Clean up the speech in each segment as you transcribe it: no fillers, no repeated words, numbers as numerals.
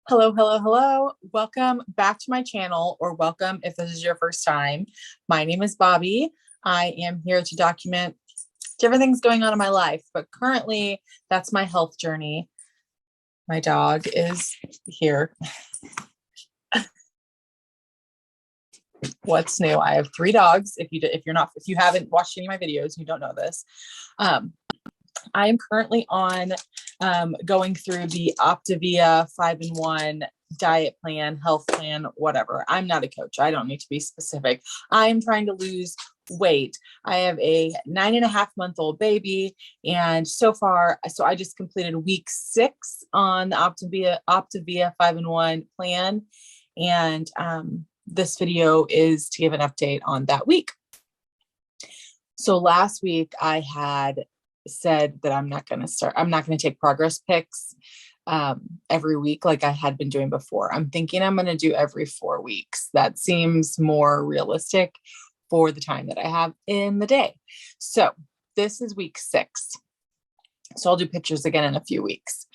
Hello, hello, hello. Welcome back to my channel, or welcome if this is your first time. My name is Bobby. I am here to document different things going on in my life, but currently that's my health journey. My dog is here. What's new? I have 3 dogs. If you haven't watched any of my videos, you don't know this. I am currently on going through the OPTAVIA 5-in-1 diet plan, health plan, whatever. I'm not a coach. I don't need to be specific. I'm trying to lose weight. I have a 9.5-month-old baby, and so I just completed week 6 on the OPTAVIA 5-in-1 plan, and this video is to give an update on that week. So last week I had said that I'm not going to take progress pics every week like I had been doing before. I'm thinking I'm going to do every 4 weeks. That seems more realistic for the time that I have in the day. So this is week 6. So I'll do pictures again in a few weeks.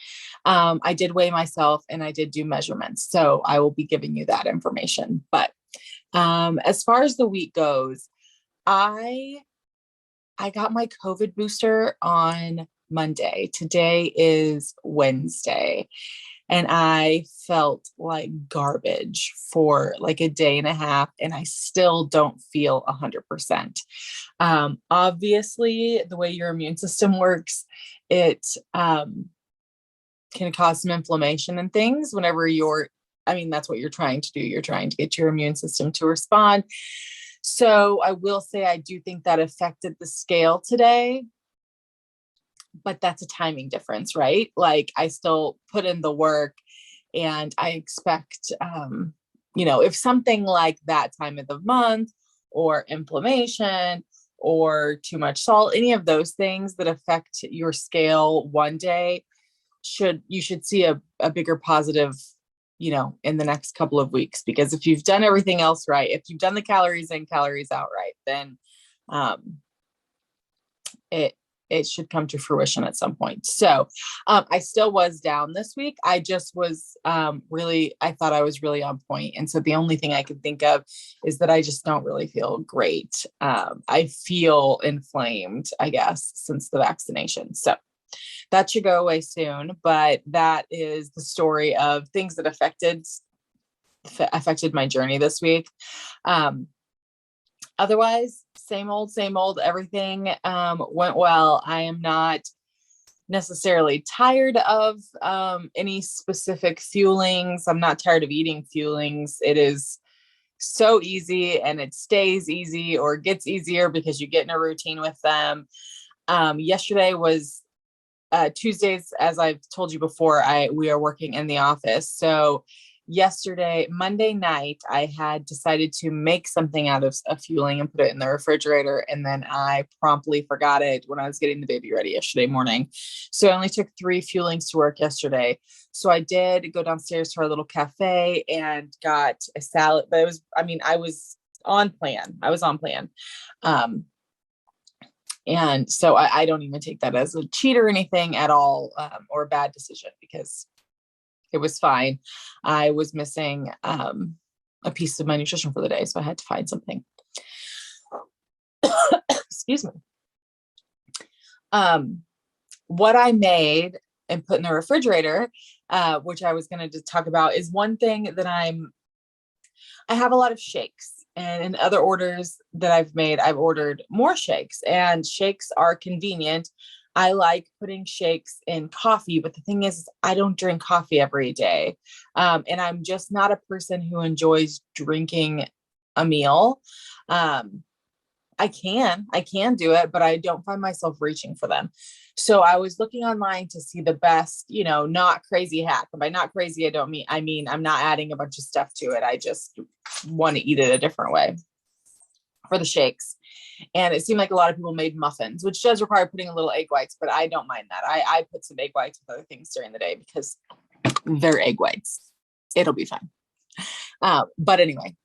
I did weigh myself and I did do measurements. So I will be giving you that information. But as far as the week goes, I got my COVID booster on Monday. Today is Wednesday. And I felt like garbage for like a day and a half, and I still don't feel 100%. Obviously, the way your immune system works, it can cause some inflammation and things whenever that's what you're trying to do. You're trying to get your immune system to respond. So I will say I do think that affected the scale today, but that's a timing difference, right? Like I still put in the work, and I expect, if something like that time of the month or inflammation or too much salt, any of those things that affect your scale one day, you should see a bigger positive in the next couple of weeks, because if you've done everything else right, if you've done the calories in, calories out right, then it should come to fruition at some point. So I still was down this week. I just was I thought I was really on point. And so the only thing I can think of is that I just don't really feel great. I feel inflamed, I guess, since the vaccination. So that should go away soon, but that is the story of things that affected my journey this week. Otherwise, same old, everything went well. I am not necessarily tired of any specific fuelings. I'm not tired of eating fuelings. It is so easy, and it stays easy or gets easier because you get in a routine with them. Yesterday was Tuesdays, as I've told you before, we are working in the office. So Monday night, I had decided to make something out of a fueling and put it in the refrigerator. And then I promptly forgot it when I was getting the baby ready yesterday morning. So I only took 3 fuelings to work yesterday. So I did go downstairs to our little cafe and got a salad, but I was on plan. And so I don't even take that as a cheat or anything at all, or a bad decision, because it was fine. I was missing a piece of my nutrition for the day, so I had to find something. Excuse me. What I made and put in the refrigerator, which I was going to talk about, is one thing that I have a lot of shakes. And in other orders that I've made, I've ordered more shakes, and shakes are convenient. I like putting shakes in coffee, but the thing is, I don't drink coffee every day. And I'm just not a person who enjoys drinking a meal. I can do it, but I don't find myself reaching for them. So I was looking online to see the best, not crazy hack. And by not crazy, I mean, I'm not adding a bunch of stuff to it. I just want to eat it a different way for the shakes. And it seemed like a lot of people made muffins, which does require putting a little egg whites, but I don't mind that. I put some egg whites with other things during the day because they're egg whites. It'll be fine. But anyway,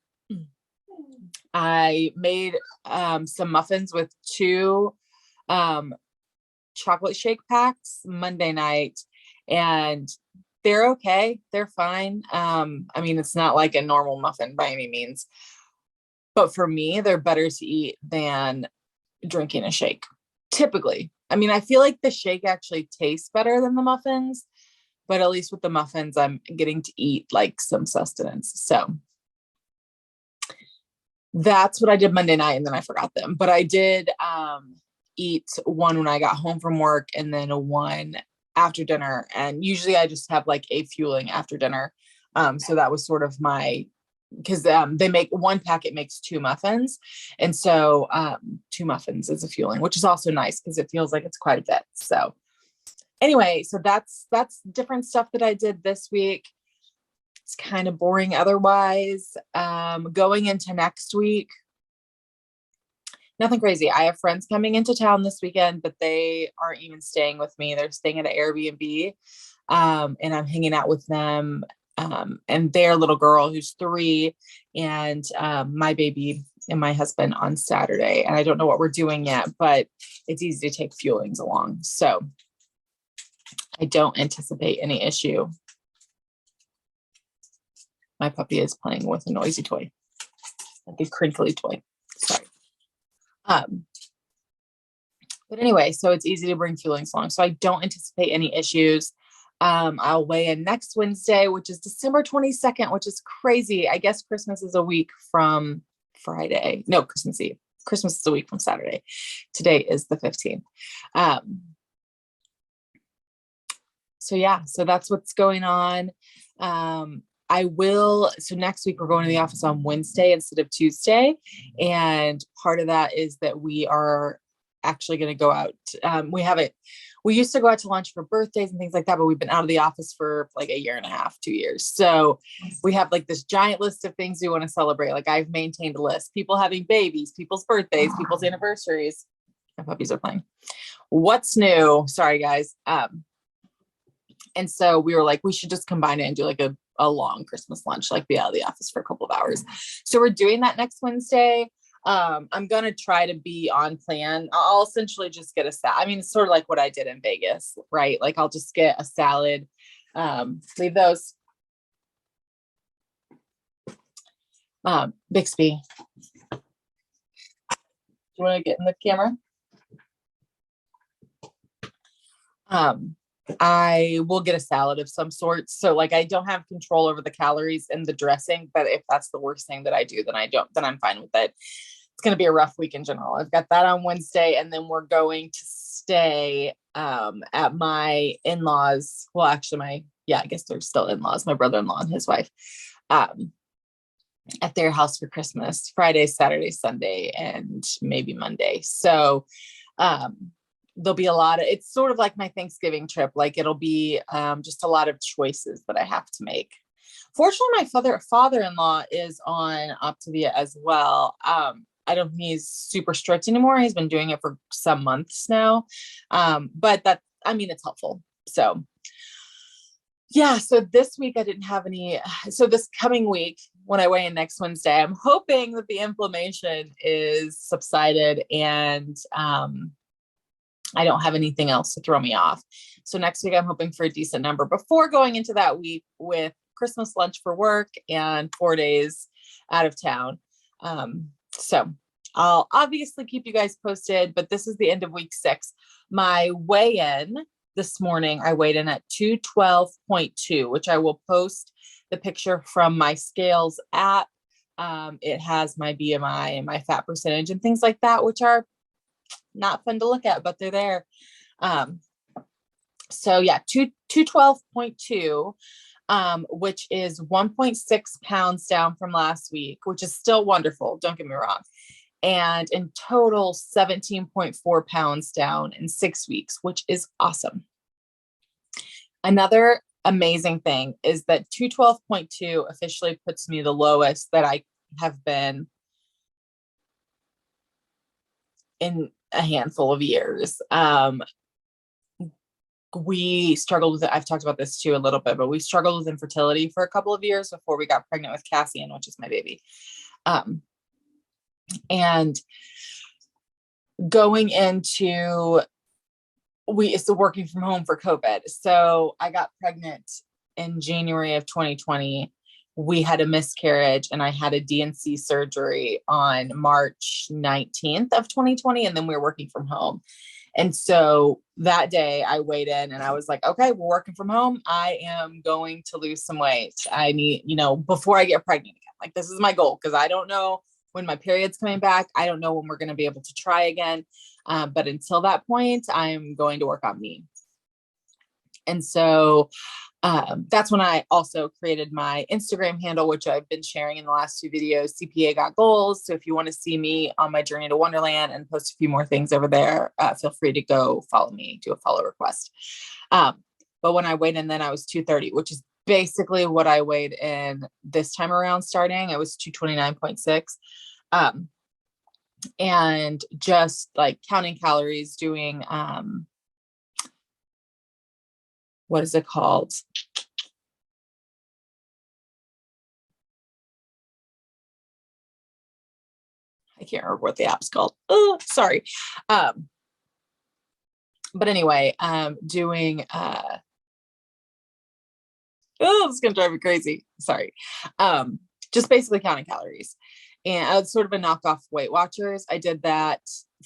I made some muffins with 2 chocolate shake packs Monday night, and they're okay. They're fine. I mean, it's not like a normal muffin by any means, but for me, they're better to eat than drinking a shake. Typically. I mean, I feel like the shake actually tastes better than the muffins, but at least with the muffins, I'm getting to eat like some sustenance. So that's what I did Monday night, and then I forgot them. But I did eat one when I got home from work, and then one after dinner. And usually I just have like a fueling after dinner. So that was sort of my, because they make one packet makes two muffins, and so two muffins is a fueling, which is also nice because it feels like it's quite a bit. So anyway, so that's different stuff that I did this week. It's kind of boring otherwise. Going into next week, nothing crazy. I have friends coming into town this weekend, but they aren't even staying with me. They're staying at an Airbnb, and I'm hanging out with them, and their little girl who's 3, and my baby and my husband on Saturday. And I don't know what we're doing yet, but it's easy to take fuelings along. So I don't anticipate any issue. My puppy is playing with a noisy toy, like a crinkly toy. Sorry. But anyway, so it's easy to bring fuelings along. So I don't anticipate any issues. I'll weigh in next Wednesday, which is December 22nd, which is crazy. I guess Christmas is a week from Friday. No, Christmas Eve. Christmas is a week from Saturday. Today is the 15th. So yeah, so that's what's going on. So next week we're going to the office on Wednesday instead of Tuesday. And part of that is that we are actually going to go out. We used to go out to lunch for birthdays and things like that, but we've been out of the office for like a year and a half, 2 years. So we have like this giant list of things we want to celebrate. Like I've maintained a list, people having babies, people's birthdays, people's anniversaries. My puppies are playing. What's new? Sorry, guys. And so we were like, we should just combine it and do like a long Christmas lunch, like be out of the office for a couple of hours. So we're doing that next Wednesday. I'm going to try to be on plan. I'll essentially just get a salad. I mean, it's sort of like what I did in Vegas, right? Like I'll just get a salad, leave those. Bixby, do you want to get in the camera? I will get a salad of some sort. So like, I don't have control over the calories and the dressing, but if that's the worst thing that I do, then I'm fine with it. It's going to be a rough week in general. I've got that on Wednesday, and then we're going to stay, at my in-laws. Well, actually I guess they're still in-laws, my brother-in-law and his wife, at their house for Christmas, Friday, Saturday, Sunday, and maybe Monday. So, there'll be it's sort of like my Thanksgiving trip. Like it'll be just a lot of choices that I have to make. Fortunately, my father-in-law is on OPTAVIA as well. I don't think he's super strict anymore. He's been doing it for some months now. But it's helpful. So yeah, so this week I didn't have any. So this coming week, when I weigh in next Wednesday, I'm hoping that the inflammation is subsided and, I don't have anything else to throw me off. So next week, I'm hoping for a decent number before going into that week with Christmas lunch for work and 4 days out of town. So I'll obviously keep you guys posted, but this is the end of week 6. My weigh-in this morning, I weighed in at 212.2, which I will post the picture from my scales app. It has my BMI and my fat percentage and things like that, which are not fun to look at, but they're there. So yeah, 212.2, which is 1.6 pounds down from last week, which is still wonderful. Don't get me wrong. And in total, 17.4 pounds down in 6 weeks, which is awesome. Another amazing thing is that 212.2 officially puts me the lowest that I have been in a handful of years. We struggled with it. I've talked about this too a little bit, but we struggled with infertility for a couple of years before we got pregnant with Cassian, which is my baby. And going into, working from home for COVID. So I got pregnant in January of 2020, we had a miscarriage and I had a DNC surgery on March 19th of 2020. And then we were working from home. And so that day I weighed in and I was like, okay, we're working from home. I am going to lose some weight. I need, before I get pregnant again, like this is my goal. Cause I don't know when my period's coming back. I don't know when we're going to be able to try again. But until that point, I'm going to work on me. And so that's when I also created my Instagram handle, which I've been sharing in the last two videos, CPA Got Goals. So if you want to see me on my journey to Wonderland and post a few more things over there, feel free to go follow me, do a follow request. But when I weighed in, then I was 230, which is basically what I weighed in this time around starting. I was 229.6. And just like counting calories, doing, what is it called? I can't remember what the app's called. Oh, sorry. But anyway, doing, it's going to drive me crazy. Sorry. Just basically counting calories. And I was sort of a knockoff Weight Watchers. I did that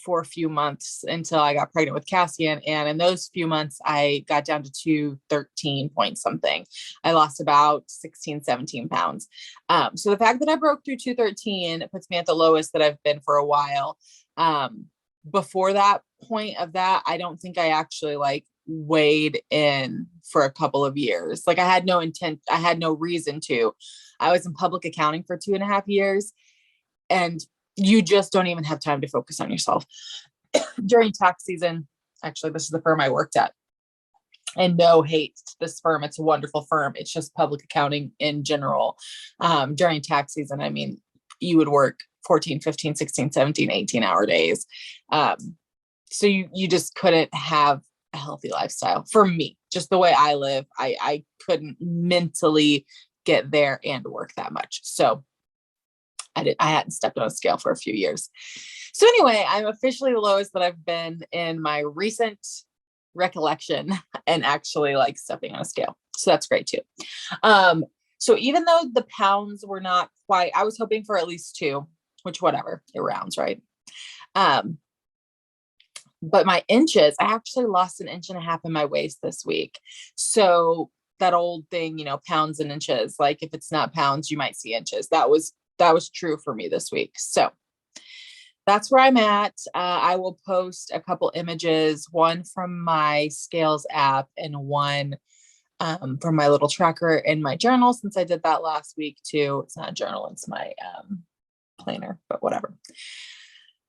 for a few months until I got pregnant with Cassian. And in those few months, I got down to 213 point something. I lost about 16, 17 pounds. So the fact that I broke through 213 puts me at the lowest that I've been for a while. Before that point of that, I don't think I actually weighed in for a couple of years. I had no intent. I had no reason to. I was in public accounting for 2.5 years. And you just don't even have time to focus on yourself during tax season. Actually, this is the firm I worked at, and no hate to this firm. It's a wonderful firm. It's just public accounting in general. During tax season, I mean, you would work 14, 15, 16, 17, 18-hour days. So you just couldn't have a healthy lifestyle for me, just the way I live. I couldn't mentally get there and work that much. So I hadn't stepped on a scale for a few years. So anyway, I'm officially the lowest that I've been in my recent recollection, and actually stepping on a scale. So that's great too. So even though the pounds were not quite, I was hoping for at least 2, which whatever, it rounds, right? But my inches, I actually lost 1.5 inches in my waist this week. So that old thing, pounds and inches, if it's not pounds, you might see inches. That was true for me this week. So that's where I'm at. I will post a couple images, one from my Scales app and one from my little tracker in my journal, since I did that last week too. It's not a journal, it's my planner, but whatever.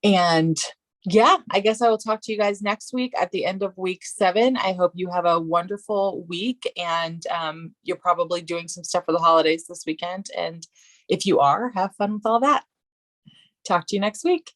And yeah, I guess I will talk to you guys next week at the end of week 7. I hope you have a wonderful week, and you're probably doing some stuff for the holidays this weekend. And if you are, have fun with all that. Talk to you next week.